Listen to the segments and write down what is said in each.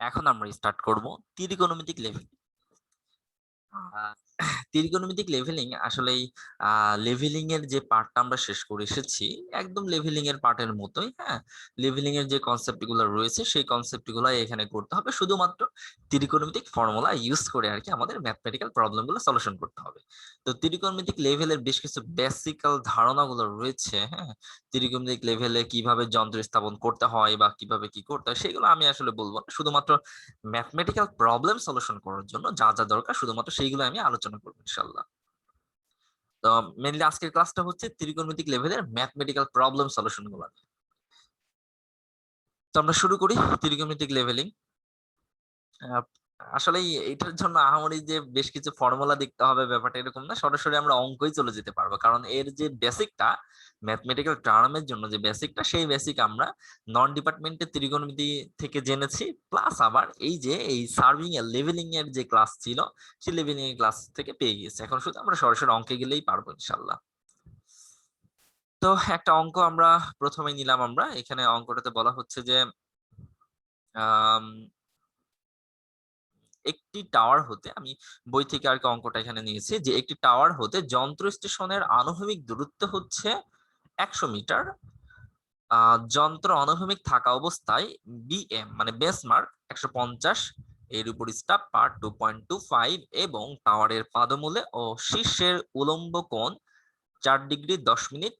এখন আমরা স্টার্ট করব ত্রিকোণমিতিক লেভেল। ত্রিকোণমিতিক লেভেলিং আসলেই লেভেলিং এর যে পার্টটা আমরা শেষ করে এসেছি, একদম লেভেলিং এর পার্টের মতোই। হ্যাঁ, লেভেলিং এর যে কনসেপ্ট গুলো রয়েছে সেই কনসেপ্ট গুলাই এখানে করতে হবে, শুধুমাত্র ত্রিকোণমিতিক ফর্মুলা ইউজ করে আর কি আমাদের ম্যাথমেটিক্যাল প্রবলেম গুলো সলিউশন করতে হবে। তো ত্রিকোণমিতিক লেভেলের বেশ কিছু বেসিক্যাল ধারণাগুলো রয়েছে। হ্যাঁ, ত্রিকোণমিতিক লেভেলে কিভাবে যন্ত্র স্থাপন করতে হয় বা কিভাবে কি করতে হয় সেগুলো আমি আসলে বলবো না, শুধুমাত্র ম্যাথমেটিক্যাল প্রবলেম সলিউশন করার জন্য যা যা দরকার শুধুমাত্র সেইগুলো আমি আলোচনা করবো ইনশাল্লাহ। তো মেইনলি আজকের ক্লাসটা হচ্ছে ত্রিকোণমিতিক লেভেলের ম্যাথমেটিক্যাল প্রবলেম সলিউশন গুলো নিয়ে। তো আমরা শুরু করি ত্রিকোণমিতিক লেভেলিং। আসলে এটার জন্য আহামরি যে বেশ কিছু ফর্মুলা দেখতে হবে ব্যাপারটা এরকম না, সরাসরি আমরা অঙ্কই চলে যেতে পারবো, কারণ এর যে বেসিকটা ম্যাথমেটিক্যাল টার্মের জন্য যে বেসিকটা সেই বেসিক আমরা নন ডিপার্টমেন্টের ত্রিকোণমিতি থেকে জেনেছি, প্লাস আবার এই যে এই সার্ভিং এর লেভেলিং এর যে ক্লাস ছিল সেই লেভেলিং এর ক্লাস থেকে পেয়ে গেছি। এখন শুধু আমরা সরাসরি অঙ্কে গেলেই পারবো ইনশাল্লাহ। তো একটা অঙ্ক আমরা প্রথমে নিলাম। আমরা এখানে অঙ্কটাতে বলা হচ্ছে যে আহ একটি টাওয়ার হতে, আমি বই থেকে আর কি অঙ্কটা এখানে নিয়েছি, যে একটি টাওয়ার হতে যন্ত্র স্টেশনের আনুভূমিক দূরত্ব হচ্ছে 100 মিটার। যন্ত্র অনুভূমিক থাকা অবস্থায় বিএম মানে বেসমার্ক 150, এর উপর স্টাপ পার 2.25 এবং টাওয়ারের পাদমূলে ও শীর্ষের উলম্ব কোণ 4 ডিগ্রি 10 মিনিট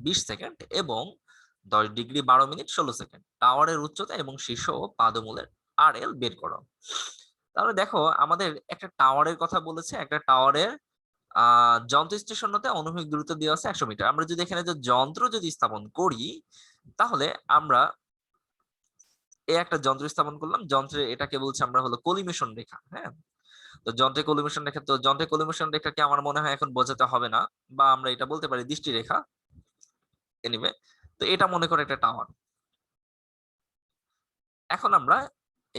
20 সেকেন্ড এবং 10 ডিগ্রি 12 মিনিট 16 সেকেন্ড। টাওয়ারের উচ্চতা এবং শীর্ষ ও পাদমূলের আরএল বের করো। তাহলে দেখো, আমাদের একটা টাওয়ারের কথা বলেছে, একটা টাওয়ারের যন্ত্র স্টেশন হতে অনুভূমিক দূরত্ব দেওয়া আছে 100 মিটার। আমরা যদি এখানে যে যন্ত্র যদি স্থাপন করি, তাহলে আমরা একটা যন্ত্র স্থাপন করলাম, যন্ত্রে এটাকে বলছি আমরা হলো কলিমেশন রেখা। হ্যাঁ, তো যন্ত্রে কলিমেশন রেখা, তো যন্ত্রে কলিমেশন রেখাকে আমার মনে হয় এখন বোঝাতে হবে না, বা আমরা এটা বলতে পারি দৃষ্টি রেখা। এনিওয়ে, তো এটা মনে করে একটা টাওয়ার। এখন আমরা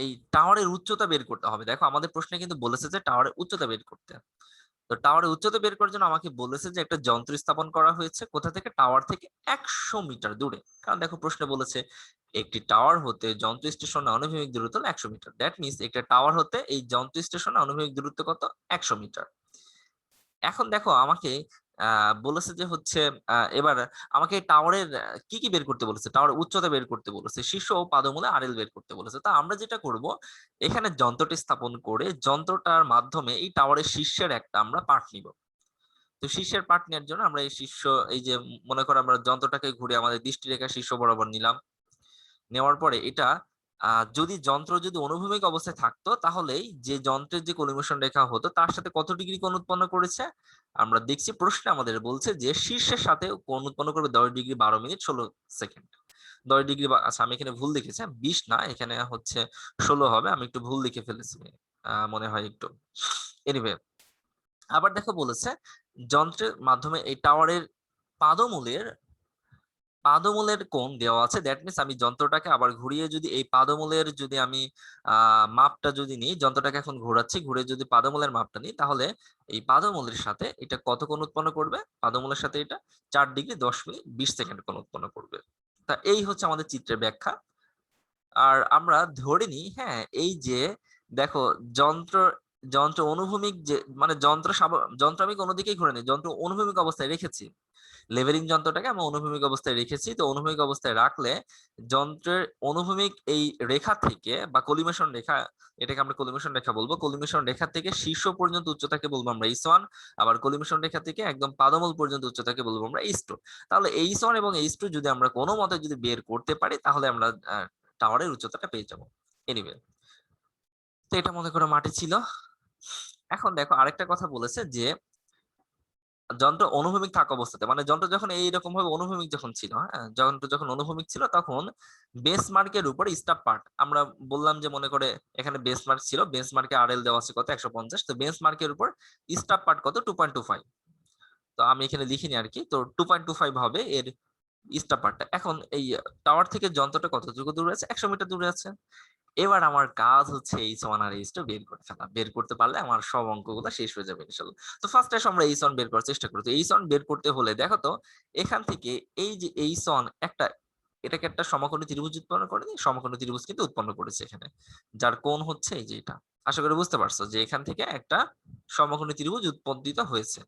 এই টাওয়ারের উচ্চতা বের করতে হবে। দেখো, আমাদের প্রশ্নে কিন্তু বলেছে যে টাওয়ারের উচ্চতা বের করতে। তো টাওয়ারের উচ্চতা বের করার জন্য আমাকে বলেছে যে একটা যন্ত্র স্থাপন করা হয়েছে কোথা থেকে, টাওয়ার থেকে 100 মিটার দূরে। কারণ দেখো, প্রশ্নে বলেছে একটি টাওয়ার হতে যন্ত্র স্টেশনে আনুভূমিক দূরত্ব হলো 100 মিটার। দ্যাট মিন্স একটা টাওয়ার হতে এই যন্ত্র স্টেশনে আনুভূমিক দূরত্ব কত, 100 মিটার। এখন দেখো, আমাকে বলেছে যে হচ্ছে এবার আমাকে টাওয়ারের কি কি বের করতে বলেছে, টাওয়ারের উচ্চতা বের করতে বলেছে, শীর্ষ ও পাদমূলে আরএল বের করতে বলেছে। তা আমরা যেটা করব, এখানে যন্ত্রটি স্থাপন করে যন্ত্রটার মাধ্যমে এই টাওয়ারের শীর্ষের একটা আমরা পার্ট নিব। তো শীর্ষের পার্ট নেওয়ার জন্য আমরা এই শীর্ষ, এই যে মনে করো আমরা যন্ত্রটাকে ঘুরে আমাদের দৃষ্টিরেখা শীর্ষ বরাবর নিলাম। নেওয়ার পরে এটা যদি যন্ত্র যদি অনুভূমিক অবস্থায় থাকতো, তাহলেই যে যন্ত্রের যে কলিমেশন রেখা হতো তার সাথে কত ডিগ্রি কোণ উৎপন্ন করেছে, আমরা দেখছি প্রশ্নে আমাদের বলছে যে শীর্ষের সাথে কোণ উৎপন্ন করবে 10 ডিগ্রি 12 মিনিট 16 সেকেন্ড। 10 ডিগ্রি, আচ্ছা আমি এখানে ভুল লিখেছি, 20 না, এখানে হচ্ছে 16 হবে, আমি একটু ভুল লিখে ফেলেছি মনে হয় একটু। এনিওয়ে, আবার দেখো বলেছে যন্ত্রের মাধ্যমে এই টাওয়ারের পাদমূলের পাদমূলের কোণ দেওয়া আছে। দ্যাট মিন্স আমি যন্ত্রটাকে আবার ঘুরিয়ে যদি এই পাদমূলের যদি আমি মাপটা যদি নিই, যন্ত্রটাকে এখন ঘোরাচ্ছি, ঘুরে যদি পাদমূলের মাপটা নিই, তাহলে এই পাদমূলের সাথে এটা কত কোণ উৎপন্ন করবে, পাদমূলের সাথে এটা 4 ডিগ্রি 10 মিনিট 20 সেকেন্ড কোণ উৎপন্ন করবে। তা এই হচ্ছে আমাদের চিত্রের ব্যাখ্যা। আর আমরা ধরে নিই, হ্যাঁ, এই যে দেখো, যন্ত্র যন্ত্র অনুভূমিক যে মানে যন্ত্র আমি কোনো দিকেই ঘুরে নেই, যন্ত্র অনুভূমিক অবস্থায় রেখেছি। লেভেলিং যন্ত্রটাকে আমরা অনুভূমিক অবস্থায় রেখেছি। তো অনুভূমিক অবস্থায় রাখলে যন্ত্রের অনুভূমিক এই রেখা থেকে বা কলিমেশন রেখা, এটাকে আমরা কলিমেশন রেখা বলবো, কলিমেশন রেখা থেকে শীর্ষ পর্যন্ত উচ্চতাকে বলবো আমরা H1, আবার কলিমেশন রেখা থেকে একদম পাদমূল পর্যন্ত উচ্চতাকে বলবো আমরা H2। তাহলে H1 এবং H2 যদি আমরা কোনো মতে যদি বের করতে পারি, তাহলে আমরা টাওয়ারের উচ্চতাটা পেয়ে যাবো। এনিওয়ে, তো এটা মনে করো মাটি ছিল। এখন দেখো, আরেকটা কথা বলেছে যে যন্ত্র অনুভূমিক থাকা অবস্থাতে, মানে যন্ত্র যখন এইরকম ভাবে অনুভূমিক যখন ছিল, হ্যাঁ, যন্ত্র যখন অনুভূমিক ছিল তখন বেসমার্কের উপর স্টাপ পার্ট, আমরা বললাম যে মনে করে এখানে বেসমার্ক ছিল, বেসমার্কে আরএল দেওয়া আছে কত 150, তো বেসমার্কের উপর স্টাপ পার্ট কত 2.25। তো আমি এখানে লিখিনি আর কি, তো 2.25 হবে এর স্টাপ পার্টটা। এখন এই টাওয়ার থেকে যন্ত্রটা কতটুকু দূরে আছে, 100 মিটার দূরে আছে। এবার আমার কাজ হচ্ছে H1 আর H2 বের করে ফেলা। বের করতে পারলে আমার সব অঙ্কগুলো শেষ হয়ে যাবে ইনশাআল্লাহ। তো ফার্স্ট আসে আমরা H1 বের করার চেষ্টা করি। তো H1 বের করতে হলে দেখো তো, এখান থেকে এই যে H1 একটা এটাকে একটা সমকোণী ত্রিভুজ উৎপন্ন করেনি, সমকোণী ত্রিভুজ কিন্তু উৎপন্ন করেছে এখানে, যার কোণ হচ্ছে এই যে এটা। আশা করি বুঝতে পারছো যে এখান থেকে একটা সমকোণী ত্রিভুজ উৎপাদিত হয়েছে।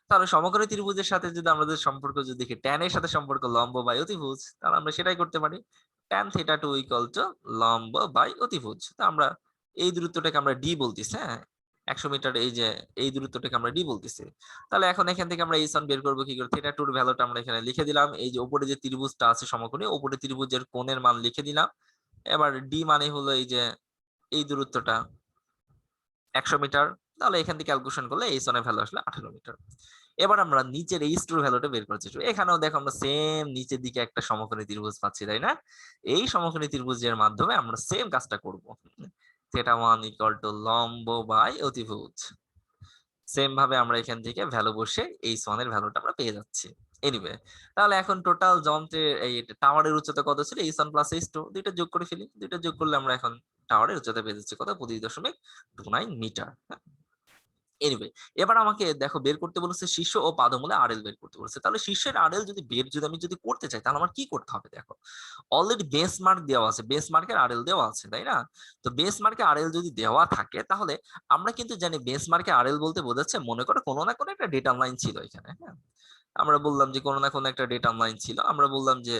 তাহলে সমকোণী ত্রিভুজের সাথে যদি আমাদের সম্পর্ক যদি দেখি ট্যান এর সাথে সম্পর্ক লম্ব বাই অতিভুজ, তাহলে আমরা সেটাই করতে পারি। ট্যান থিটা 2 ইকুয়াল টু লম্ব বাই অতিভুজ। তো আমরা এই দূরত্বটাকে আমরা ডি বলতেছি, হ্যাঁ 100 মিটার, এই যে এই দূরত্বটাকে আমরা ডি বলতেছি। তাহলে এখন এখান থেকে আমরা এই সন বের করবো কি করে, থিটা 2 এর ভ্যালুটা আমরা এখানে লিখে দিলাম। এই যে উপরে যে ত্রিভুজটা আছে সমকোণী, উপরে ত্রিভুজের কোণের মান লিখে দিলাম। এবার ডি মানে হলো এই যে এই দূরত্বটা 100 মিটার। তাহলে এখান থেকে ক্যালকুলেশন করলে এই সনের ভ্যালু আসলে 18 মিটার। এবার আমরা নিচের এই টুর ভ্যালুটা বের করার চেষ্টা করি। এখানেও দেখো আমরা সেম নিচের দিকে একটা সমকোণী ত্রিভুজ পাচ্ছি, তাই না? এই সমকোণী ত্রিভুজের মাধ্যমে আমরা সেম কাজটা করব। থিটা 1 ইকুয়াল টু লম্ব বাই অতিভুজ। সেম ভাবে আমরা এখান থেকে ভ্যালু বসে এই সনের ভ্যালুটা আমরা পেয়ে যাচ্ছি। এনিওয়ে, তাহলে এখন টোটাল যন্ত্রের এই টাওয়ারের উচ্চতা কত ছিল, এই সন প্লাস এইচ টু, দুইটা যোগ করে ফেলি। দুইটা যোগ করলে আমরা এখন টাওয়ারের উচ্চতা পেয়ে যাচ্ছি কত, 25.29 মিটার। এনিওয়ে, এবার আমাকে দেখো বের করতে বলেছে শীর্ষ ও পাদমূলে আরএল বের করতে বলেছে। তাহলে শীর্ষের আরএল যদি বের আমি যদি করতে চাই, তাহলে আমার কি করতে হবে? দেখো অলরেডি বেসমার্ক দেওয়া আছে, বেসমার্কের আরএল দেওয়া আছে, তাই না? তো বেসমার্কে আরএল যদি দেওয়া থাকে, তাহলে আমরা কিন্তু জানি বেসমার্কে আরএল বলতে বোঝাচ্ছে মনে করো কোনো না কোনো একটা ডেটা লাইন ছিল এখানে, হ্যাঁ আমরা বললাম যে কোনো না কোনো একটা ডেটা লাইন ছিল। আমরা বললাম যে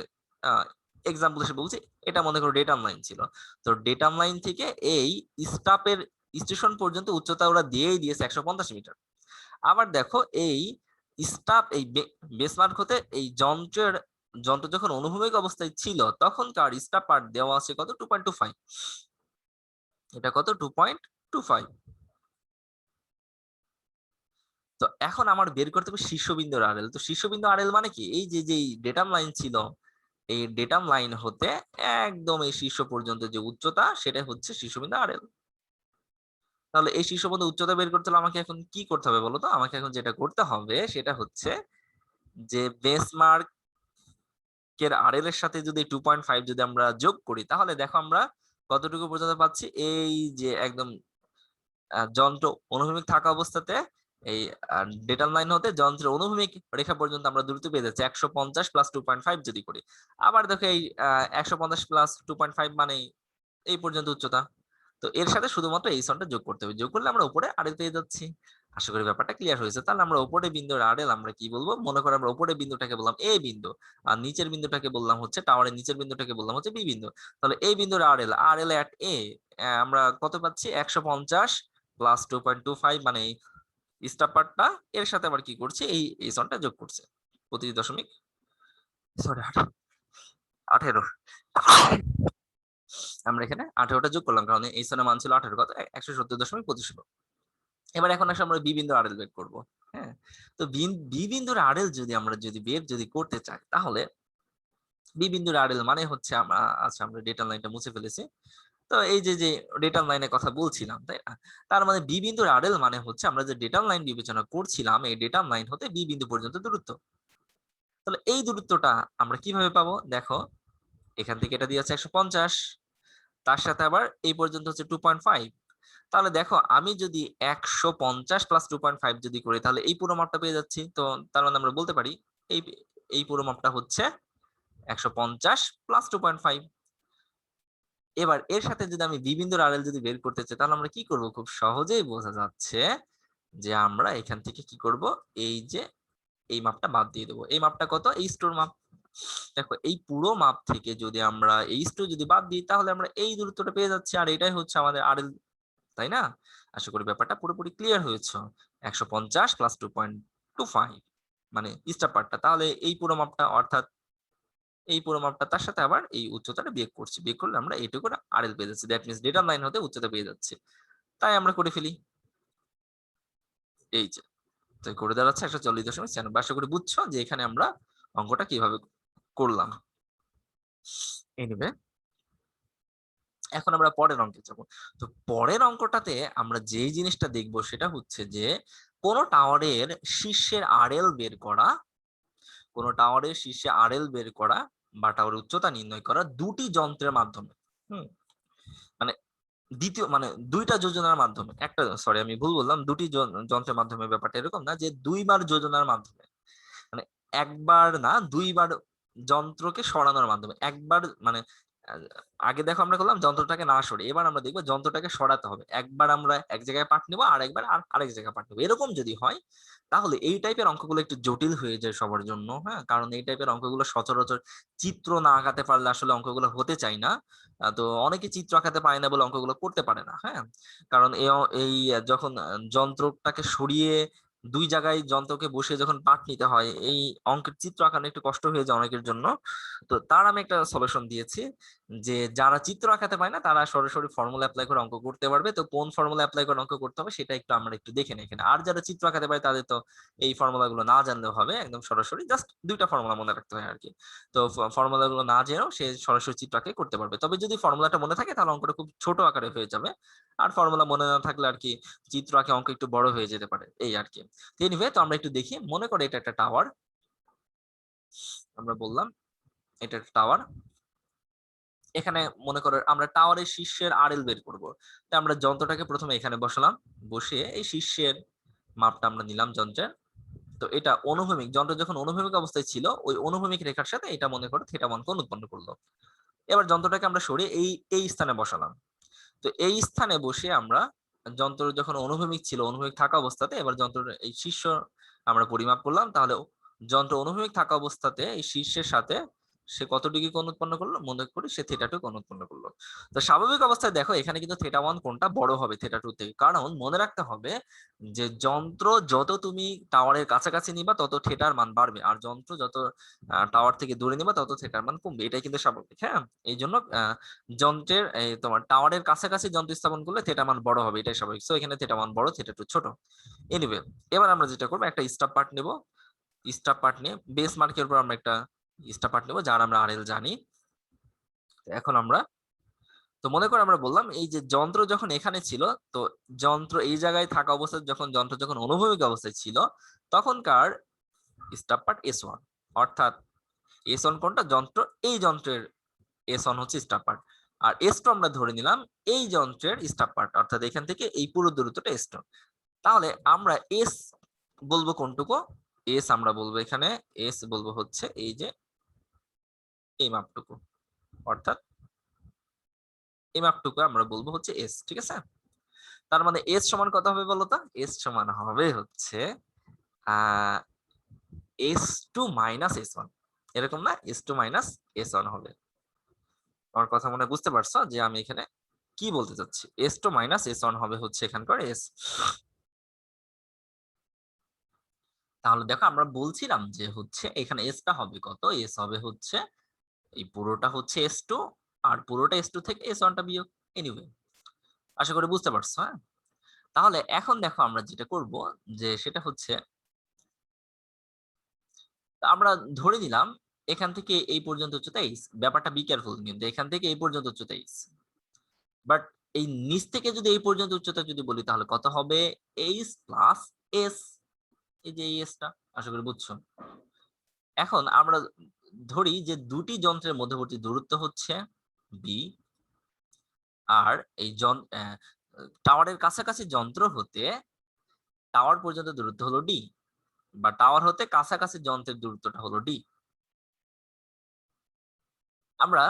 এক্সাম্পল হিসেবে বলছি এটা মনে করো ডেটা লাইন ছিল। তো ডেটা লাইন থেকে এই স্টাফের স্টেশন পর্যন্ত উচ্চতা ওরা দিয়েই দিয়েছে 150 মিটার। আবার দেখো এই স্টাফ এই বেসমার্ক হতে এই যন্ত্র যখন অনুভূমিক অবস্থায় ছিল তখনকার স্টাফ পার্ট দেওয়া আছে কত, 2.25। এটা কত, 2.25। তো এখন আমার বের করতে হবে শীর্ষবিন্দুর আরএল। তো শীর্ষবিন্দু আরএল মানে কি, এই যে ডেটাম লাইন ছিল, এই ডেটাম লাইন হতে একদম এই শীর্ষ পর্যন্ত যে উচ্চতা সেটা হচ্ছে শীর্ষবিন্দু আরএল। তাহলে এই শীর্ষবিন্দু উচ্চতা বের করতে হলে আমাকে এখন কি করতে হবে বলো তো? আমাকে এখন যেটা করতে হবে সেটা হচ্ছে যে বেসমার্ক এর আরএল এর সাথে যদি 2.5 যদি আমরা যোগ করি, তাহলে দেখো আমরা কতটুকু পর্যন্ত পাচ্ছি। এই যে একদম যন্ত্র অনুভূমিক থাকা অবস্থাতে এই ডেটাল লাইন হতে যন্ত্রের অনুভূমিক রেখা পর্যন্ত আমরা দ্রুত পেয়ে যাচ্ছি 150 প্লাস 2.5 যদি করি। আবার দেখো এই 150 প্লাস 2.5 মানে এই পর্যন্ত উচ্চতা। তো এর সাথে শুধুমাত্র এই সনটা যোগ করতে হবে, যোগ করলে আমরা উপরে আরএল পেয়ে যাচ্ছি। আশা করি ব্যাপারটা ক্লিয়ার হয়েছে। তাহলে আমরা উপরে বিন্দুর আরএল আমরা কি বলবো, মনে করো আমরা উপরে বিন্দুটাকে বললাম এ বিন্দু, আর নিচের বিন্দুটাকে বললাম হচ্ছে টাওয়ারের নিচের বিন্দুটাকে বললাম হচ্ছে বি বিন্দু। তাহলে এই বিন্দুর আরএল আরএল এট এ আমরা কত পাচ্ছি, 150 প্লাস 2.25 মানে স্টাফ পার্টটা এর সাথে আবার কি করছে, এই সনটা যোগ করছে 18। আমরা এখানে 18টা যোগ করলাম কারণ এই সনের মান ছিল 18 কত, 170.25 হলো। এবার এখন আসলে আমরা বি বিন্দুর আরএল বের করব। হ্যাঁ, তো বি বিন্দুর আরএল যদি আমরা বের করতে চাই, তাহলে বি বিন্দুর আরএল মানে হচ্ছে আচ্ছা আমরা ডেটা লাইনটা মুছে ফেলেছি। তো এই যে ডেটা লাইনের কথা বলছিলাম, তাই না? তার মানে বি বিন্দুর আরএল মানে হচ্ছে আমরা যে ডেটা লাইন বিবেচনা করছিলাম এই ডেটা লাইন হতে বি বিন্দু পর্যন্ত দূরত্ব। তাহলে এই দূরত্বটা আমরা কিভাবে পাবো, দেখো এখান থেকে এটা দিয়ে আছে 150, তার সাথে আবার এই পর্যন্ত হচ্ছে 2.5। তাহলে দেখো আমি যদি 150 প্লাস 2.5 যদি করি, তাহলে এই পুরো মাপটা পেয়ে যাচ্ছি। তো তার মানে আমরা বলতে পারি এই এই পুরো মাপটা হচ্ছে 150 প্লাস 2.5। এবার এর সাথে যদি আমি বি বিন্দুর আরএল যদি বের করতে চাই, তাহলে আমরা কি করব, খুব সহজেই বোঝা যাচ্ছে যে আমরা এখান থেকে কি করব, এই যে এই মাপটা বাদ দিয়ে দেবো। এই মাপটা কত, এই স্টোর মাপ। দেখো এই পুরো মাপ থেকে যদি আমরা এই স্টোর যদি বাদ দিই, তাহলে আমরা এই দূরত্বটা পেয়ে যাচ্ছি, আর এটাই হচ্ছে আমাদের আরএল, তাই না? আশা করি ব্যাপারটা পুরোপুরি ক্লিয়ার হয়েছে। 150 প্লাস 2.25 মানে স্টার পার্টটা, তাহলে এই পুরো মাপটা অর্থাৎ এই পুরো মাপটা তার সাথে আবার এই উচ্চতাটা বিয়োগ করছি, বিয়োগ করলে আমরা এইটুকু আরএল পেয়ে যাচ্ছি। দ্যাট মিন্স ডেটা লাইন হতে উচ্চতা পেয়ে যাচ্ছে। তাই আমরা করে ফেলি, এই যে তো করে দাঁড়াচ্ছে 140.96। আশা করি বুঝছো যে এখানে আমরা অঙ্কটা কিভাবে করলাম। এনিওয়ে, এখন আমরা পরের অঙ্কে যাব। তো পরের অঙ্কটাতে আমরা যেই জিনিসটা দেখব সেটা হচ্ছে যে কোন টাওয়ারের শীর্ষের আরএল বের করা, কোন টাওয়ারের শীর্ষে আরএল বের করা বা টাওয়ারের উচ্চতা নির্ণয় করা দুটি যন্ত্রের মাধ্যমে, মানে দ্বিতীয় মানে দুইটা যোজনার মাধ্যমে, একটা সরি আমি ভুল বললাম, দুটি যন্ত্রের মাধ্যমে। ব্যাপারটা এরকম না যে দুইবার যোজনার মাধ্যমে, মানে একবার না দুইবার যন্ত্রকে সরানোর মাধ্যমে একবার মানে আগে দেখো আমরা করলাম যন্ত্রটাকে না সরে, এবার আমরা দেখবো যন্ত্রটাকে সরাতে হবে। একবার আমরা এক জায়গায় পাঠ নেবো আর একবার আরেক জায়গায় পাঠ নেবো, এরকম যদি হয় তাহলে এই টাইপের অঙ্কগুলো একটু জটিল হয়ে যায় সবার জন্য। হ্যাঁ, কারণ এই টাইপের অঙ্কগুলো সচরাচর চিত্র না আঁকাতে পারলে আসলে অঙ্কগুলো হতে চায় না। তো অনেকে চিত্র আঁকাতে পারে না বলে অঙ্কগুলো করতে পারে না। হ্যাঁ, কারণ এই যখন যন্ত্রটাকে সরিয়ে দুই জায়গায় যন্ত্রকে বসিয়ে যখন পাঠ নিতে হয়, এই অঙ্কের চিত্র আঁকানো একটু কষ্ট হয়ে যায় অনেকের জন্য। তো তার আমি একটা সলিউশন দিয়েছি যে যারা চিত্র আঁকাতে পারে না তারা সরাসরি ফর্মুলা অ্যাপ্লাই করে অঙ্ক করতে পারবে। তো কোন ফর্মুলা অ্যাপ্লাই করে অঙ্ক করতে হবে সেটা একটু আমরা একটু দেখে নিই এখানে। আর যারা চিত্র আঁকাতে পারে তাদের তো এই ফর্মুলা গুলো না জানলেও হবে, একদম সরাসরি জাস্ট দুইটা ফর্মুলা মনে রাখতে হয় আর কি। তো ফর্মুলা গুলো না জেনেও সে সরাসরি চিত্র আঁকে করতে পারবে। তবে যদি ফর্মুলাটা মনে থাকে তাহলে অঙ্কটা খুব ছোট আকারে হয়ে যাবে। আর ফর্মুলা মনে না থাকলে আর কি চিত্র আঁকে অঙ্ক একটু বড় হয়ে যেতে পারে, এই আর কি। এনিওয়ে, তো আমরা একটু দেখি, মনে করে এটা একটা টাওয়ার, আমরা বললাম এটা একটা টাওয়ার। এখানে মনে করো আমরা টাওয়ারের শীর্ষের আরএল বের করব। তো আমরা যন্ত্রটাকে প্রথমে এখানে বসালাম, বসিয়ে এই শীর্ষের মাপটা আমরা নিলাম যন্ত্রের। তো এটা অনুভূমিক, যন্ত্র যখন অনুভূমিক অবস্থায় ছিল ওই অনুভূমিক রেখার সাথে এটা মনে করো থিটা মান কোণ উৎপন্ন করলো। এবার যন্ত্রটাকে আমরা সরিয়ে এই স্থানে বসালাম। তো এই স্থানে বসে আমরা যন্ত্র যখন অনুভূমিক ছিল, অনুভূমিক থাকা অবস্থাতে এবার যন্ত্রের এই শীর্ষ আমরা পরিমাপ করলাম। তাহলে যন্ত্র অনুভূমিক থাকা অবস্থাতে এই শীর্ষের সাথে সে কত ডিগ্রি কোণ উৎপন্ন করলো, মনে করি সে থিটা টু কোণ উৎপন্ন করলো। তো স্বাভাবিক অবস্থায় দেখো এখানে কিন্তু থিটা ওয়ান কোণটা বড় হবে থিটা টু থেকে, কারণ মনে রাখতে হবে যে যন্ত্র যত তুমি টাওয়ারের কাছাকাছি নিবা তত থিটার মান বাড়বে, আর যন্ত্র যত টাওয়ার থেকে দূরে নিবা তত থিটার মান কমবে, এটাই কিন্তু স্বাভাবিক। হ্যাঁ, এই জন্য যন্ত্রের তোমার টাওয়ারের কাছাকাছি যন্ত্র স্থাপন করলে থিটা মান বড় হবে, এটাই স্বাভাবিক। সো এখানে থিটা মান বড়, থিটা টু ছোট। এনিওয়ে, এবার আমরা যেটা করবো একটা স্টাফ পার্ট নেব। স্টাফ পার্ট নিয়ে বেস মার্কের উপর আমরা একটা স্টাফ পার্ট নেব যার আমরা আরএল জানি। এখন আমরা তো মনে করে আমরা বললাম এই যে যন্ত্র যখন এখানে ছিল, তো যন্ত্র এই জায়গায় থাকা অবস্থায় যন্ত্র যখন অনুভূমিক অবস্থায় ছিল তখনকার স্টাফ পার্ট S1, অর্থাৎ S1 কোনটা, যন্ত্র এই যন্ত্রের S1 হচ্ছে স্টাফ পার্ট, আর S2 আমরা ধরে নিলাম এই যন্ত্রের স্টাফ পার্ট, অর্থাৎ এখান থেকে এই পুরো দূরত্বটা S2। তাহলে আমরা S বলবো কোনটুকু, S আমরা বলবো এখানে S বলবো হচ্ছে এই যে এই মাপটুকু, অর্থাৎ এই মাপটুকু আমরা বলবো হচ্ছে S, ঠিক আছে। তার মানে S সমান কত হবে বলো তো, S সমান হবে হচ্ছে S2 মাইনাস S1, এরকম না, S2 মাইনাস S1 হবে। আমার কথা মনে বুঝতে পারছো যে আমি এখানে কি বলতে চাচ্ছি, S2 মাইনাস S1 হবে হচ্ছে এখানকার S। তাহলে দেখো আমরা বলছিলাম যে হচ্ছে এখানে S টা হবে কত, S হবে হচ্ছে এই পুরোটা হচ্ছে S2 আর পুরোটা S2 থেকে S1 টা বিয়োগ। এনিওয়ে, আশা করি বুঝতে পারছো। হ্যাঁ, তাহলে এখন দেখো আমরা যেটা করব যে সেটা হচ্ছে আমরা ধরে নিলাম এখান থেকে এই পর্যন্ত উচ্চতা h, ব্যাপারটা বি কেয়ারফুল, কিন্তু এখান থেকে এই পর্যন্ত উচ্চতা h, বাট এই নিচ থেকে যদি এই পর্যন্ত উচ্চতা যদি বলি তাহলে কত হবে, h প্লাস s, এই যে এই s টা, আশা করি বুঝছো। এখন আমরা ধরি যে দুটি যন্ত্রের মধ্যবর্তী দূরত্ব হচ্ছে b, আর এই টাওয়ারের কাছাকাছি যন্ত্র হতে টাওয়ার পর্যন্ত দূরত্ব হলো d, বা টাওয়ার হতে কাছাকাছি যন্ত্রের দূরত্বটা হলো d। আমরা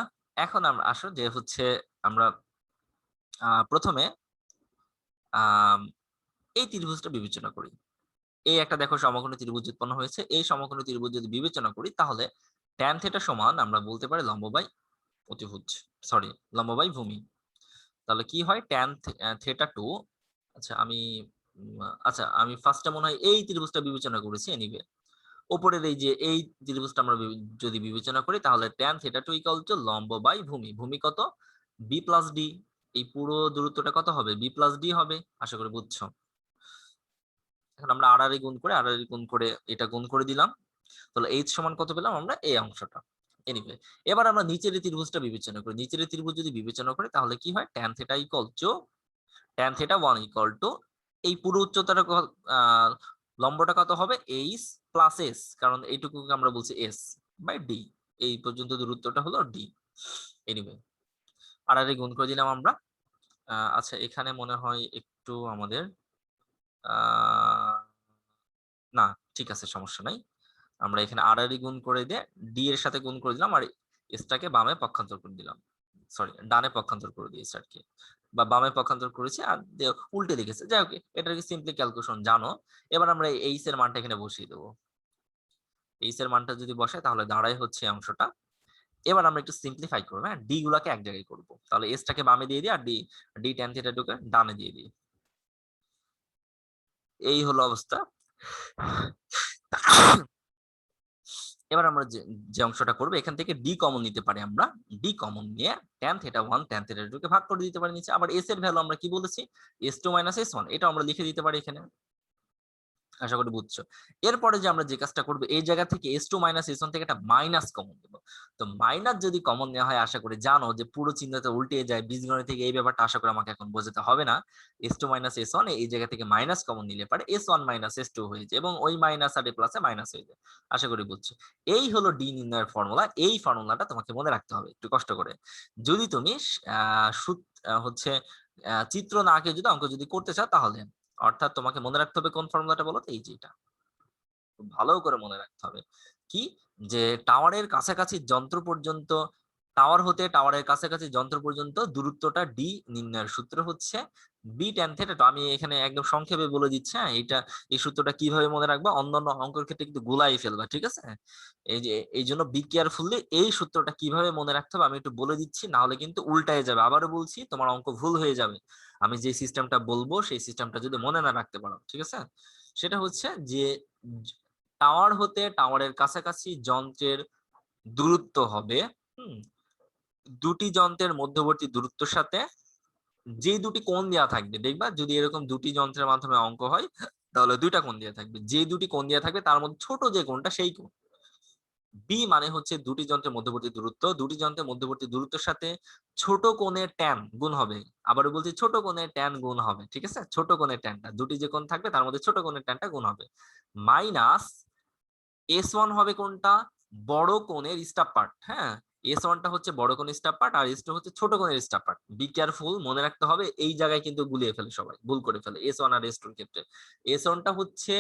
এখন আমরা আসো যে হচ্ছে আমরা প্রথমে এই ত্রিভুজটা বিবেচনা করি। এই একটা দেখো সমকোণী ত্রিভুজ উৎপন্ন হয়েছে, এই সমকোণী ত্রিভুজ যদি বিবেচনা করি তাহলে ট্যান থিটা সমান আমরা বলতে পারি লম্ব বাই অতিভুজ, সরি লম্ব বাই ভূমি। তাহলে কি হয়, ট্যান থিটা টু, আচ্ছা আচ্ছা আমি ফার্স্টে মনে হয় এই ত্রিভুজটা বিবেচনা করেছি। এনিওয়ে, উপরের এই যে এই ত্রিভুজটা আমরা যদি বিবেচনা করি তাহলে tan theta two equal to লম্ব বাই ভূমি। ভূমি কত, বি প্লাস ডি, এই পুরো দূরত্বটা কত হবে, বি প্লাস ডি হবে, আশা করি বুঝছো। এখন আমরা আর গুণ করে এটা গুণ করে দিলাম, তাহলে h সমান কত পেলাম আমরা, এই অংশটা। এনিওয়ে, এবার আমরা নিচের ত্রিভুজটা বিবেচনা করি। নিচের ত্রিভুজ যদি বিবেচনা করি তাহলে কি হয়, tan theta equal to tan theta 1 equal to এই পুরো উচ্চতাটা লম্বটা কত হবে, h প্লাস s, কারণ এইটুকুকে আমরা বলছি s বাই d, এই পর্যন্ত দূরত্বটা হলো d। এনিওয়ে, আর গুণ করে দিলাম আমরা। আচ্ছা এখানে মনে হয় একটু আমাদের না, ঠিক আছে সমস্যা নাই। আমরা এখানে আর গুণ করে দিয়ে ডি এর সাথে গুণ করে দিলাম আর এসটাকে বামে পক্ষান্তর করে দিলাম, সরি ডানে পক্ষান্তর করে দিয়েছি আর কি, বা বামে পক্ষান্তর করেছি আর উল্টে লিখেছে। যাই হোক, এটা কি সিম্পলি ক্যালকুলেশন জানো। এবার আমরা এইচ এর মানটা এখানে বসিয়ে দেবো। এইচ এর মানটা যদি বসাই তাহলে দাঁড়ায় হচ্ছে অংশটা। এবার আমরা একটু সিম্পলিফাই করবো, হ্যাঁ, ডি গুলাকে এক জায়গায় করবো। তাহলে এসটাকে বামে দিয়ে দিই আর ডি ট্যান থিটা ঢুকে ডানে দিয়ে দিই। এই হলো অবস্থা। এবার আমরা যে অংশটা করবো এখান থেকে ডি কমন নিতে পারি, আমরা ডি কমন নিয়ে ট্যান থিটা 1 ট্যান থিটা 2 কে ভাগ করে দিতে পারি নিচে। আবার এস এর ভ্যালু আমরা কি বলেছি, s2 - s1, এটা আমরা লিখে দিতে পারি এখানে। আশা করি বুঝছো। এরপরে যে আমরা যে কাজটা করবো, এই জায়গা থেকে s2 - s1 থেকে একটা মাইনাস কমন দেবো। তো মাইনাস যদি কমন নেওয়া হয়, আশা করি জানো যে পুরো চিহ্নটা উল্টে যায় বীজগণিত থেকে, এই ব্যাপারটা আশা করি আমাকে এখন বোঝাতে হবে না। s2 - s1 এই জায়গা থেকে মাইনাস কমন নিলে পারে s1 - s2 হয়ে যায় এবং ওই মাইনাস আর প্লাসে মাইনাস হয়ে যায়। আশা করি বুঝছো। এই হলো ডি নির্ণয়ের ফর্মুলা। এই ফর্মুলাটা তোমাকে মনে রাখতে হবে একটু কষ্ট করে। যদি তুমি হচ্ছে চিত্র না আঁকে যদি অঙ্ক যদি করতে চাও, তাহলে অর্থাৎ তোমাকে মনে রাখতে হবে কোন ফর্মুলাটা, বলো তো, এই যে এটা খুব ভালো করে মনে রাখতে হবে। কি, যে টাওয়ারের কাছাকাছি যন্ত্র পর্যন্ত, টাওয়ার হতে টাওয়ারের কাছাকাছি যন্ত্র পর্যন্ত দূরত্বটা ডি নির্ণয়ের সূত্র হচ্ছে বি ট্যান থিটা। তো আমি এখানে একদম সংক্ষেপে বলে দিচ্ছি, হ্যাঁ, এই সূত্রটা কিভাবে মনে রাখবা, অন্যান্য অঙ্কের ক্ষেত্রে কিন্তু গুলাই ফেলবা, ঠিক আছে। এই জন্য বি কেয়ারফুলি, এই সূত্রটা কিভাবে মনে রাখতে হবে আমি একটু বলে দিচ্ছি, না হলে কিন্তু উল্টায় যাবে। আবারও বলছি, তোমার অঙ্ক ভুল হয়ে যাবে আমি যে সিস্টেমটা বলবো সেই সিস্টেমটা যদি মনে না রাখতে পারো, ঠিক আছে। সেটা হচ্ছে যে টাওয়ার হতে টাওয়ারের কাছাকাছি যন্ত্রের দূরত্ব হবে, দুটি যন্ত্রের মধ্যবর্তী দূরত্বের সাথে যে দুটি কোণ দেওয়া থাকবে, দেখবা যদি এরকম দুটি যন্ত্রের মাধ্যমে অঙ্ক হয় তাহলে দুইটা কোণ দেওয়া থাকবে, যে দুটি কোণ দেওয়া থাকবে তার মধ্যে ছোট যে কোণটা সেই কোণ। বি মানে হচ্ছে দুটি যন্ত্রের মধ্যবর্তী দূরত্ব, দুটি যন্ত্রের মধ্যবর্তী দূরত্বের সাথে ছোট কোণের ট্যান গুণ হবে। আবারও বলছি, ছোট কোণের ট্যান গুণ হবে, ঠিক আছে। ছোট কোণের ট্যানটা, দুটি যে কোণ থাকবে তার মধ্যে ছোট কোণের ট্যানটা গুণ হবে, মাইনাস S1 হবে কোনটা, বড় কোণের স্টাপ পার্ট, হ্যাঁ। S1 টা হচ্ছে বড় কোণের স্টাপ পার্ট আর S2 হচ্ছে ছোট কোণের স্টাপ পার্ট। বি কেয়ারফুল, মনে রাখতে হবে, এই জায়গায় কিন্তু গুলিয়ে ফেলে সবাই, ভুল করে ফেলে S1 আর S2 এর ক্ষেত্রে। S1 টা হচ্ছে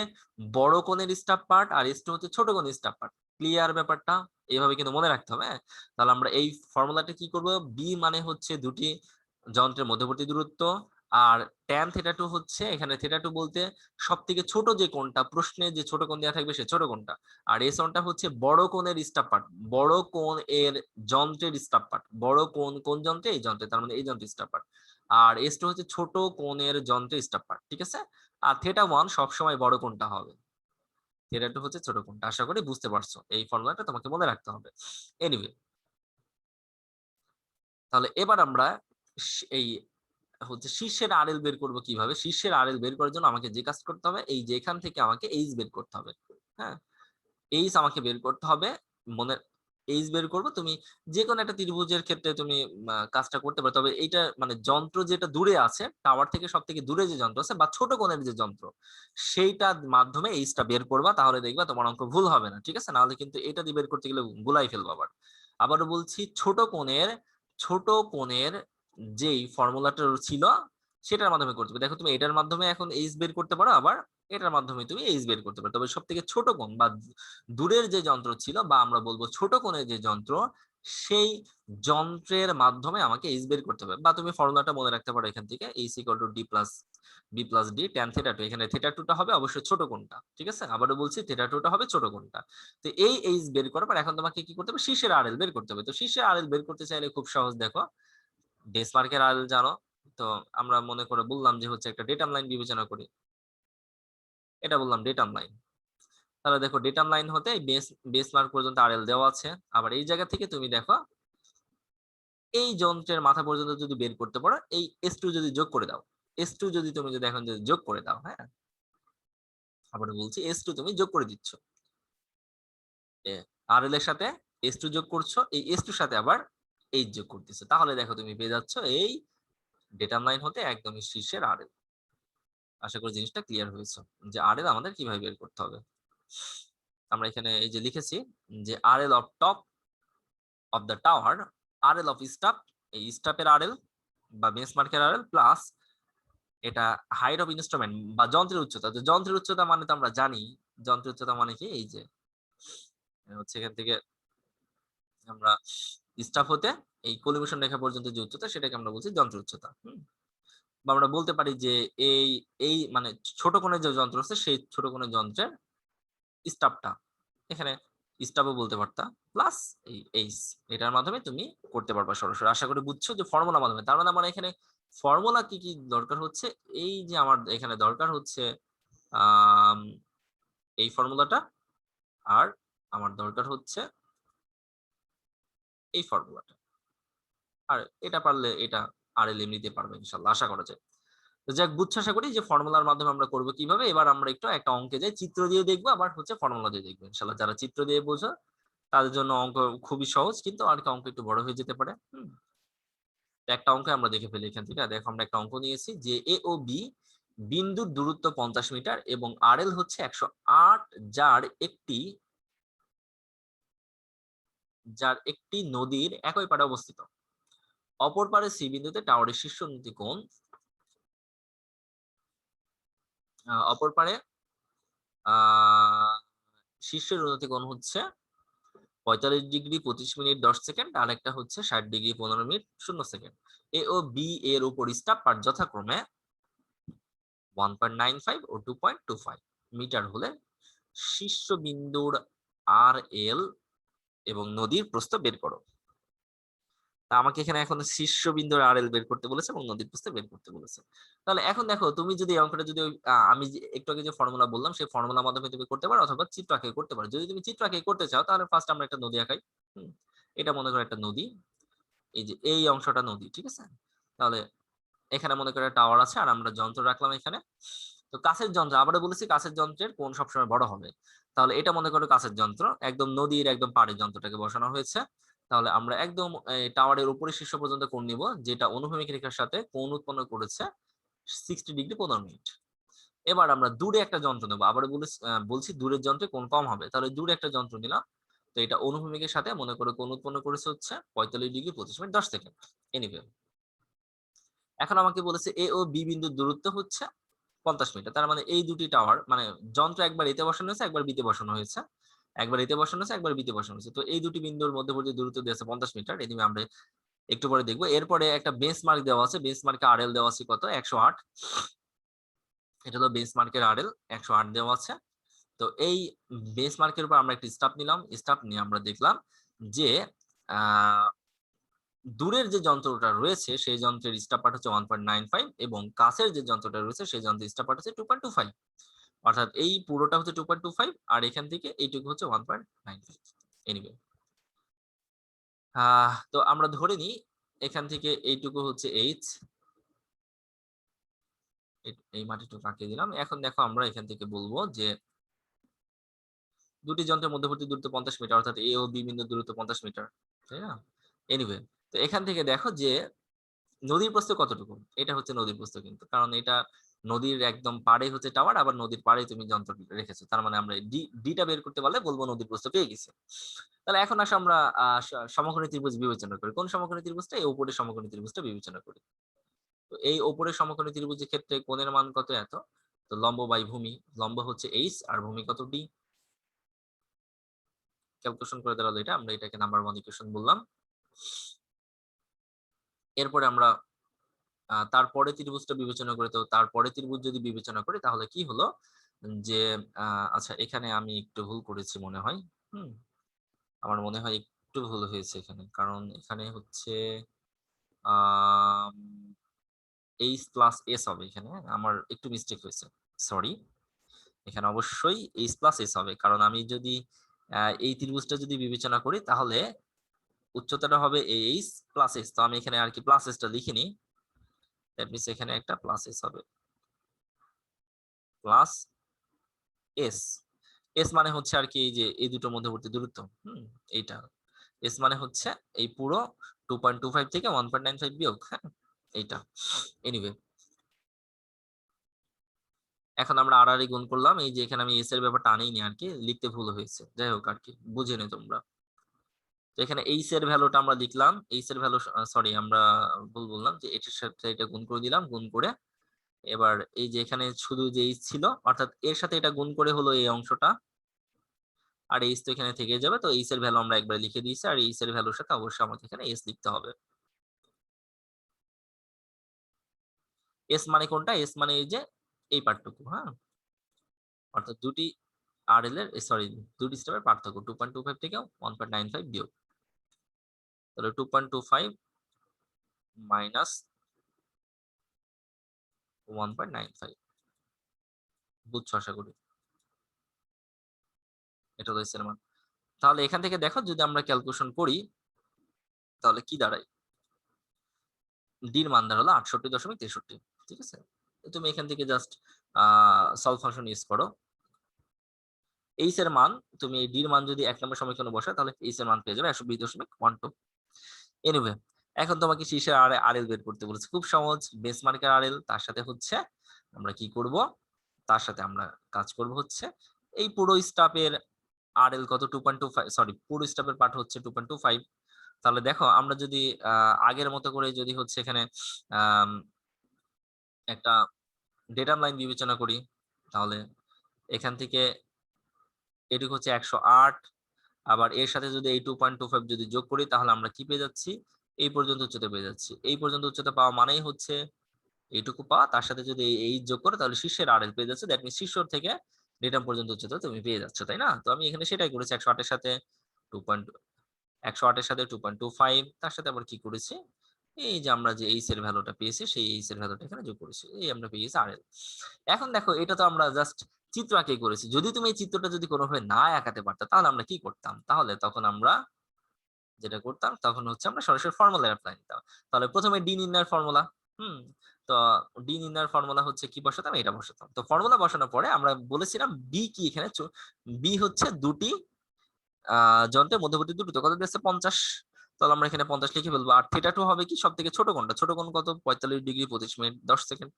বড় কোণের স্টাপ পার্ট আর S2 হচ্ছে ছোট কোণের স্টাপ পার্ট। ক্লিয়ার ব্যাপারটা? এইভাবে কিন্তু মনে রাখতে হবে, হ্যাঁ। তাহলে আমরা এই ফর্মুলাটা কি করব, বি মানে হচ্ছে দুটি যন্ত্রের মধ্যবর্তী দূরত্ব, আর ট্যান থিটা 2 হচ্ছে, এখানে থিটা 2 বলতে সব থেকে ছোট যে কোণটা, প্রশ্নে যে ছোট কোণ দেওয়া থাকবে সে ছোট কোণটা। আর S1 টা হচ্ছে বড় কোণের স্টাপ পার্ট, বড় কোণ এর যন্ত্রের স্টাপ পার্ট, বড় কোণ কোন যন্ত্রে, এই যন্ত্রে, তার মানে এই যন্ত্রের স্টাপ পার্ট। আর S2 হচ্ছে ছোট কোণের যন্ত্রের স্টাপ পার্ট, ঠিক আছে। আর থিটা 1 সবসময় বড় কোণটা হবে, থিটা 2 হচ্ছে ছোট কোণটা। আশা করি বুঝতে পারছো, এই ফর্মুলাটা তোমাকে মনে রাখতে হবে। এনিওয়ে, তাহলে এবার আমরা এই হচ্ছে শীর্ষের আরএল বের করব কিভাবে। শীর্ষের আরএল বের করার জন্য আমাকে যে কাজ করতে হবে, এই যে এখান থেকে আমাকে এইচ বের করতে হবে, হ্যাঁ। এইচ আমাকে বের করতে হবে, মনে এইচ বের করব। তুমি যে কোনো একটা ত্রিভুজের ক্ষেত্রে তুমি কাজটা করতে পারো, তবে এইটা মানে যন্ত্র যেটা দূরে আছে, টাওয়ার থেকে সব থেকে দূরে যে যন্ত্র আছে বা ছোট কোণের যে যন্ত্র, সেইটার মাধ্যমে এইচটা বের করবা, তাহলে দেখবা তোমার অঙ্ক ভুল হবে না, ঠিক আছে। নাহলে কিন্তু এটা দিয়ে বের করতে গেলে গুলাই ফেলবো। আবারও বলছি, ছোট কোণের যেই ফর্মুলাটা ছিল সেটার মাধ্যমে করতে হবে। দেখো, তুমি এটার মাধ্যমে এখন এইচ বের করতে পারো, আবার এটার মাধ্যমে তুমি এইচ বের করতে পারো। তবে সব থেকে ছোট কোণ বা দূরের যে যন্ত্র ছিল, বা আমরা বলবো ছোট কোণের যে যন্ত্র, সেই যন্ত্রের মাধ্যমে আমাকে এইচ বের করতে হবে। বা তুমি ফর্মুলাটা মনে রাখতে পারো এখান থেকে, H equal to D plus B plus D tan theta 2। এখানে থিটা 2 টা হবে অবশ্যই ছোট কোণটা, ঠিক আছে। আবারও বলছি, থিটা 2 টা হবে ছোট কোণটা। তো এই এইচ বের করার পর এখন তোমাকে কি করতে হবে, শীর্ষের আরএল বের করতে হবে। তো শীর্ষের আরএল বের করতে চাইলে খুব সহজ, দেখো, বেসমার্কের আরএল জানো তো। আমরা মনে করে বললাম যে হচ্ছে একটা ডেটাম লাইন বিবেচনা করি, এটা বললাম ডেটাম লাইন। তাহলে দেখো, ডেটাম লাইন হতে বেসমার্ক পর্যন্ত আরএল দেওয়া আছে। আবার এই জায়গা থেকে তুমি দেখো, এই যন্ত্রের মাথা পর্যন্ত যদি বের করতে পারো, এই S2 যদি যোগ করে দাও, S2 যদি তুমি যদি এখন যদি যোগ করে দাও, হ্যাঁ, আবার বলছি S2 তুমি যোগ করে দিচ্ছ, আরএল এর সাথে S2 যোগ করছো, এই S2 সাথে আবার এইচ যোগ করতেছো, তাহলে দেখো তুমি পেয়ে যাচ্ছ এই ডেটাম লাইন হতে একদমই শীর্ষের আরএল। আশা করি জিনিসটা ক্লিয়ার হয়েছে যে আরএল আমাদের কিভাবে বের করতে হবে। আমরা এখানে এই যে লিখেছি যে RL of top of the tower, RL of step, এই স্টাপের আরএল বা বেঞ্চমার্কের আরএল প্লাস এটা হাইট অফ ইনস্ট্রুমেন্ট বা যন্ত্রের উচ্চতা। তো যন্ত্রের উচ্চতা মানে তো আমরা জানি, যন্ত্রের উচ্চতা মানে কি, এই যে হচ্ছে এখান থেকে আমরা স্টাফ হতে এই কলিমিশন রেখা পর্যন্ত যে উচ্চতা সেটাকে আমরা বলছি যন্ত্র উচ্চতা। বা আমরা বলতে পারি যে এই এই মানে ছোট কোণের যে যন্ত্র আছে সেই ছোট কোণের যন্ত্রের স্টাফটা এখানে স্টাফও বলতে পারতা প্লাস এই এইচ এটার মাধ্যমে তুমি করতে পারবা সরাসরি। আশা করি বুঝছো যে ফর্মুলার মাধ্যমে। তার মানে আমার এখানে ফর্মুলা কি কি দরকার হচ্ছে, এই যে আমার এখানে দরকার হচ্ছে আম এই ফর্মুলাটা, আর আমার দরকার হচ্ছে এই ফর্মুলাটা। আর এটা পারলে এটা আরএল এমনিতে পারবে ইনশাআল্লাহ, আশা করা যায়। তো যাক, বুঝছো আশা করি যে ফর্মুলার মাধ্যমে আমরা করব কিভাবে। এবার আমরা একটু একটা অঙ্কে যাই, চিত্র দিয়ে দেখবো, আবার হচ্ছে ফর্মুলা দিয়ে দেখবো ইনশাআল্লাহ। যারা চিত্র দিয়ে বোঝো তাদের জন্য অঙ্ক খুবই সহজ, কিন্তু আর কি অঙ্ক একটু বড় হয়ে যেতে পারে। তো একটা অঙ্ক আমরা দেখে ফেলি এখান থেকে। দেখো আমরা একটা অঙ্ক নিয়েছি যে এ ও বি বিন্দুর দূরত্ব 50 মিটার এবং আরএল হচ্ছে 108, যার একটি নদীর একই পাড়ে অবস্থিত। অপর পারে সি বিন্দুতে টাওয়ারের শীর্ষ উন্নতি কোণ অপর পারে শীর্ষের উন্নতি কোণ হচ্ছে 45 ডিগ্রি 25 মিনিট 10 সেকেন্ড, আর একটা হচ্ছে 60 ডিগ্রি 15 মিনিট 0 সেকেন্ড। এ ও বি এর উপর স্টাফ পার যথাক্রমে 1.95 ও 2.25 মিটার হলে শীর্ষবিন্দুর আর এল এবং নদীর প্রস্থ বের করো। আমাকে এখানে এখন শীর্ষবিন্দুর আর এল বের করতে বলেছে এবং নদীর প্রস্থ বের করতে বলেছে। তাহলে এখন দেখো, তুমি যদি এই অঙ্কটা যদি আমি একটু আগে যে ফর্মুলা বললাম সেই ফর্মুলার মাধ্যমে তুমি করতে পারো, অথবা চিত্র আঁকে করতে পারো। যদি তুমি চিত্র আঁকে করতে চাও তাহলে ফার্স্ট আমরা একটা নদী আঁকাই। এটা মনে করো একটা নদী, এই যে এই অংশটা নদী, ঠিক আছে। তাহলে এখানে মনে করে টাওয়ার আছে আর আমরা যন্ত্র রাখলাম এখানে। তো কাছের যন্ত্র, আবারও বলেছি কাছের যন্ত্রের কোণ সবসময় বড় হবে। তাহলে এটা মনে করো কাছের যন্ত্র, একদম নদীর একদম পাড়ের যন্ত্রটাকে বসানো হয়েছে। তাহলে আমরা একদম টাওয়ারের উপরে শীর্ষ পর্যন্ত কোণ নিব, যেটা অনুভূমিক রেখার সাথে কোণ উৎপন্ন করেছে 60 ডিগ্রি 15 মিনিট। এবার আমরা দূরে একটা যন্ত্র নেবো, আবার বলছি দূরের যন্ত্রে কোণ কম হবে। তাহলে দূরে একটা যন্ত্র নিলাম, তো এটা অনুভূমিকের সাথে মনে করে কোণ উৎপন্ন করেছে হচ্ছে 45 ডিগ্রি 25 মিনিট 10 সেকেন্ড। এনিওয়ে, এখন আমাকে বলেছে এ ও বি বিন্দুর দূরত্ব হচ্ছে 50 মিটার। তার মানে এই দুটি টাওয়ার, মানে যন্ত্র একবার এতে বসানো হয়েছে একবার বিতে বসানো হয়েছে, একবার এতে বসানো হয়েছে একবার বিতে বসানো হয়েছে। তো এই দুটি বিন্দুর মধ্যবর্তী দূরত্ব দিয়েছে 50 মিটার। এদিকে আমরা একটু পরে দেখবো। এরপরে একটা বেঞ্চমার্ক দেওয়া আছে, বেঞ্চমার্কে আরএল দেওয়া আছে কত, 108। এটা হলো বেঞ্চমার্কের আরএল 108 দেওয়া আছে। তো এই বেঞ্চমার্কের উপর আমরা একটা স্টাফ নিলাম, স্টাফ নিয়ে আমরা দেখলাম যে আহ দূরের যে যন্ত্রটা রয়েছে সেই যন্ত্রের স্টাফ পার্ট হচ্ছে 1.95 এবং কাছের যে যন্ত্রটা রয়েছে সেই যন্ত্রের স্টাফ পার্ট হচ্ছে 2.25। অর্থাৎ এই পুরোটা হচ্ছে 2.25 আর এখান থেকে এইটুকু হচ্ছে 1.95। এনিওয়ে, তো আমরা ধরে নিই এখান থেকে এইটুকু হচ্ছে এইচ, এই মাটিটুকু আঁকিয়ে দিলাম। এখন দেখো আমরা এখান থেকে বলবো যে দুটি যন্ত্রের মধ্যবর্তী দূরত্ব 50 মিটার, অর্থাৎ এ ও বি বিন্দুর দূরত্ব 50 মিটার, তাই না? এনিওয়ে, তো এখান থেকে দেখো যে নদীর প্রস্থ কতটুকু, এটা হচ্ছে নদীর প্রস্থ, কিন্তু কারণ এটা নদীর একদম পাড়ে হচ্ছে টাওয়ার, আবার নদীর পাড়ে তুমি যন্ত্র রেখেছো, তার মানে আমরা ডিটা বের করতে পারলে বলবো নদীর প্রস্থ পেয়ে গেছি। তাহলে এখন আসো আমরা সমকোণী ত্রিভুজ বিবেচনা করি। কোন সমকোণী ত্রিভুজটা? এই উপরের সমকোণী ত্রিভুজটা বিবেচনা করি। তো এই উপরের সমকোণী ত্রিভুজের ক্ষেত্রে কোণের মান কত? এত। তো লম্ব বাই ভূমি, লম্ব হচ্ছে এইচ আর ভূমি কত? ডি। ক্যালকুলেশন করে দাঁড়ালো এটা, আমরা এটাকে নাম্বার 1 ইকুয়েশন বললাম। এরপরে আমরা তারপরে ত্রিভুজটা বিবেচনা করে, তো তারপরে ত্রিভুজ যদি বিবেচনা করি তাহলে কি হলো যে আচ্ছা, এখানে আমি একটু ভুল করেছি মনে হয়। আমার মনে হয় একটু ভুল হয়েছে এখানে, কারণ এখানে হচ্ছে এইচ প্লাস এস হবে এখানে। আমার একটু মিস্টেক হয়েছে, সরি। এখানে অবশ্যই এইচ প্লাস এস হবে, কারণ আমি যদি এই ত্রিভুজটা যদি বিবেচনা করি তাহলে উচ্চতাটা হবে এইচ প্লাস এস। তো আমি এখানে আর কি প্লাস এসটা লিখিনি, দ্যাট মিন্স এখানে একটা প্লাস এস হবে, প্লাস এস। এস মানে হচ্ছে আর কি এই যে এই দুটোর মধ্যবর্তী দূরত্ব, এইটা। এস মানে হচ্ছে এই পুরো 2.25 থেকে 1.95 বিয়োগ, হ্যাঁ, এইটা। এনিওয়ে, এখন আমরা আর আর গুণ করলাম। এই যে এখানে আমি এস এর ব্যাপারটা আনিনি আর কি, লিখতে ভুল হয়েছে, যাই হোক আর কি, বুঝে নে তোমরা। তো এখানে এইচ এর ভ্যালুটা আমরা লিখলাম, এইচ এর ভ্যালু, সরি আমরা ভুল বললাম, যে এটার সাথে এটা গুণ করে দিলাম, গুণ করে এবার এই যে এখানে শুধু যে এইচ ছিল, অর্থাৎ এর সাথে এটা গুণ করে হলো এই অংশটা, আর এইচ তো এখানে থেকে যাবে, তো এইচ এর ভ্যালু আমরা একবার লিখে দিয়েছি, আর এইচ এর ভ্যালুর সাথে অবশ্যই আমাকে এখানে এস লিখতে হবে। এস মানে কোনটা? এস মানে এই যে এই পার্টটুকু, হ্যাঁ, অর্থাৎ দুটি আরএল এর সরি দুটি স্টেপের পার্থক্য 2.25 থেকে 1.95 বিয়োগ, তাহলে 2.25 মাইনাস 1.95, বুঝছো আশা করি, এটা হলো এস এর মান। তাহলে এখান থেকে দেখো যদি আমরা ক্যালকুলেশন করি তাহলে কি দাঁড়ায়, ডির মান দাঁড়ালো 68.63। ঠিক আছে, তুমি এখান থেকে জাস্ট সলভ ফাংশন ইউজ করো। এইচ এর মান তুমি এই ডির মান যদি 1 নম্বর সমীকরণে বসাও তাহলে এইচ এর মান পেয়ে যাবে 120.12। এনিওয়ে, এখন তোমাকে শীর্ষের আরএল বের করতে বলেছে, খুব সহজ, বেসমার্কের আরএল তার সাথে হচ্ছে আমরা কি করব, তার সাথে আমরা কাজ করব হচ্ছে এই পুরো স্টাফের আরএল কত 2.25, সরি পুরো স্টাফের পার্ট হচ্ছে 2.25। তাহলে দেখো আমরা যদি আগের মতো করে যদি হচ্ছে এখানে একটা ডেটাম লাইন বিবেচনা করি, তাহলে এখান থেকে এটুকু হচ্ছে 108, আবার এর সাথে যদি এই 2.25 যদি যোগ করি তাহলে আমরা কি পেয়ে যাচ্ছি, এই পর্যন্ত উচ্চতা পেয়ে যাচ্ছি। এই পর্যন্ত উচ্চতা পাওয়া মানেই হচ্ছে এইটুকু পাওয়া, তার সাথে যদি এই যোগ করে তাহলে শীর্ষের আরএল পেয়ে যাচ্ছে, দ্যাট মিনস শীর্ষ থেকে ডেটাম পর্যন্ত উচ্চতা তুমি পেয়ে যাচ্ছ, তাই না? তো আমি এখানে সেটাই করেছি, 108 এর সাথে 2.25 তার সাথে আবার কি করেছি, এই যে আমরা যে এইচ এর ভ্যালুটা পেয়েছি সেই এইচ এর ভ্যালুটা এখানে যোগ করেছি, এই আমরা পেয়েছি আরএল। এখন দেখো এটা তো আমরা জাস্ট চিত্র আঁকে করেছি, যদি তুমি এই চিত্রটা যদি কোনোভাবে না আঁকাতে পারতে তাহলে আমরা কি করতাম, তাহলে তখন আমরা যেটা করতাম তখন হচ্ছে আমরা সরাসরি ফর্মুলা অ্যাপ্লাই দিতাম। তাহলে প্রথমে ডি নির্ণয়ের ফর্মুলা, তো ডি নির্ণয়ের ফর্মুলা হচ্ছে কি বসাতাম, এটা বসাতাম। তো ফর্মুলা বসানোর পরে আমরা বলেছিলাম বি কি, এখানে বি হচ্ছে দুটি যন্ত্রের মধ্যবর্তী দূরত্ব কত দিয়েছে 50, তাহলে আমরা এখানে 50 লিখে ফেলবো। আর থিটা 2 হবে কি সব থেকে ছোট কোণটা, ছোট কোণ কত 45 ডিগ্রি 25 মিনিট 10 সেকেন্ড,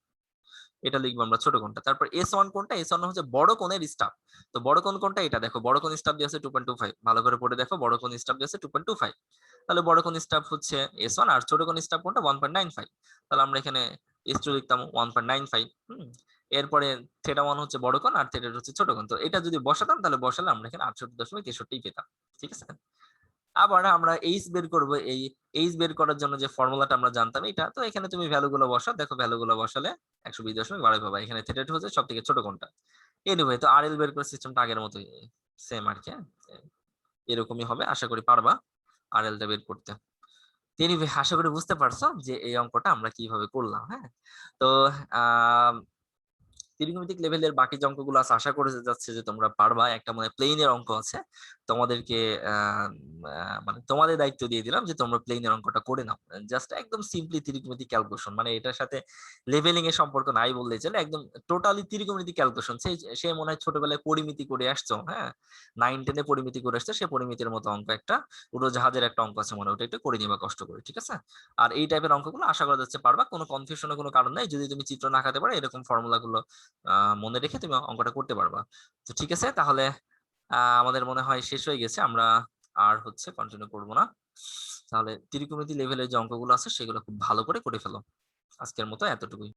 এটা লিখবো আমরা ছোট কোণটা। তারপর S1 কোণটা, S1 হচ্ছে বড় কোণের স্টাফ, তো বড় কোণ কোণটা এটা দেখো, বড় কোণ স্টাফ দিয়ে আছে 2.25, ভালো করে পড়ে দেখো, বড় কোণ স্টাফ দিয়ে আছে 2.25, তাহলে বড় কোণ স্টাফ হচ্ছে S1 আর ছোট কোণ স্টাফ কোণটা 1.95, তাহলে আমরা এখানে S2 লিখতাম 1.95। এরপরে থিটা 1 হচ্ছে বড় কোণ আর থিটা 2 হচ্ছে ছোট কোণ, তো এটা যদি বসাতাম তাহলে বসালে আমরা এখানে 68.63 পেতাম। ঠিক আছে, আবার আমরা এইচ বের করব, এই এইচ বের করার জন্য যে ফর্মুলাটা আমরা জানতাম এটা, তো এখানে তুমি ভ্যালুগুলো বসাও, দেখো ভ্যালুগুলো বসালে 120.12 পাবা, এখানে থিটা 2 হচ্ছে সবথেকে ছোট কোণটা। এনিওয়ে, তো আরএল বের করার সিস্টেমটা আগের মতোই সেম আর কি, এরকমই হবে, আশা করি পারবা আরএলটা বের করতে। এনিওয়ে, আশা করি বুঝতে পারছো যে এই অঙ্কটা আমরা কিভাবে করলাম। হ্যাঁ, তো আহ ত্রিকোণমিতিক লেভেলের বাকি যে অঙ্কগুলো আছে আশা করে যাচ্ছে যে তোমরা পারবা। একটা মানে প্লেনের অঙ্ক আছে, তোমাদেরকে মানে তোমাদের দায়িত্ব দিয়ে দিলাম যে তোমরা প্লেনের অঙ্কটা করে নাও, জাস্ট একদম সিম্পলি ত্রিকোণমিতিক ক্যালকুলেশন, মানে এটার সাথে লেভেলিং এর সম্পর্ক নাই বললেই চলে, একদম টোটালি ত্রিকোণমিতিক ক্যালকুলেশন। সে মনে হয় ছোটবেলায় পরিমিতি করে আসছো, হ্যাঁ 9-10 পরিমিতি করে আসছে, সে পরিমিতির মতো অঙ্ক একটা উড়োজাহাজের একটা অঙ্ক আছে মনে, ওটা একটু করে নিবা কষ্ট করে, ঠিক আছে? আর এই টাইপের অঙ্কগুলো আশা করা যাচ্ছে পারবা, কোনো কনফিউশনের কোনো কারণ নাই, যদি তুমি চিত্র না আঁকাতে পারো এরকম ফর্মুলা গুলো মনে রেখে তুমি অঙ্কটা করতে পারবা। তো ঠিক আছে, তাহলে আমাদের মনে হয় শেষ হয়ে গেছে, আমরা আর হচ্ছে কন্টিনিউ করব না। তাহলে ত্রিকোণমিতি লেভেলের যে অঙ্কগুলো আছে সেগুলো খুব ভালো করে ফেলো। আজকের মতো এতটুকুই।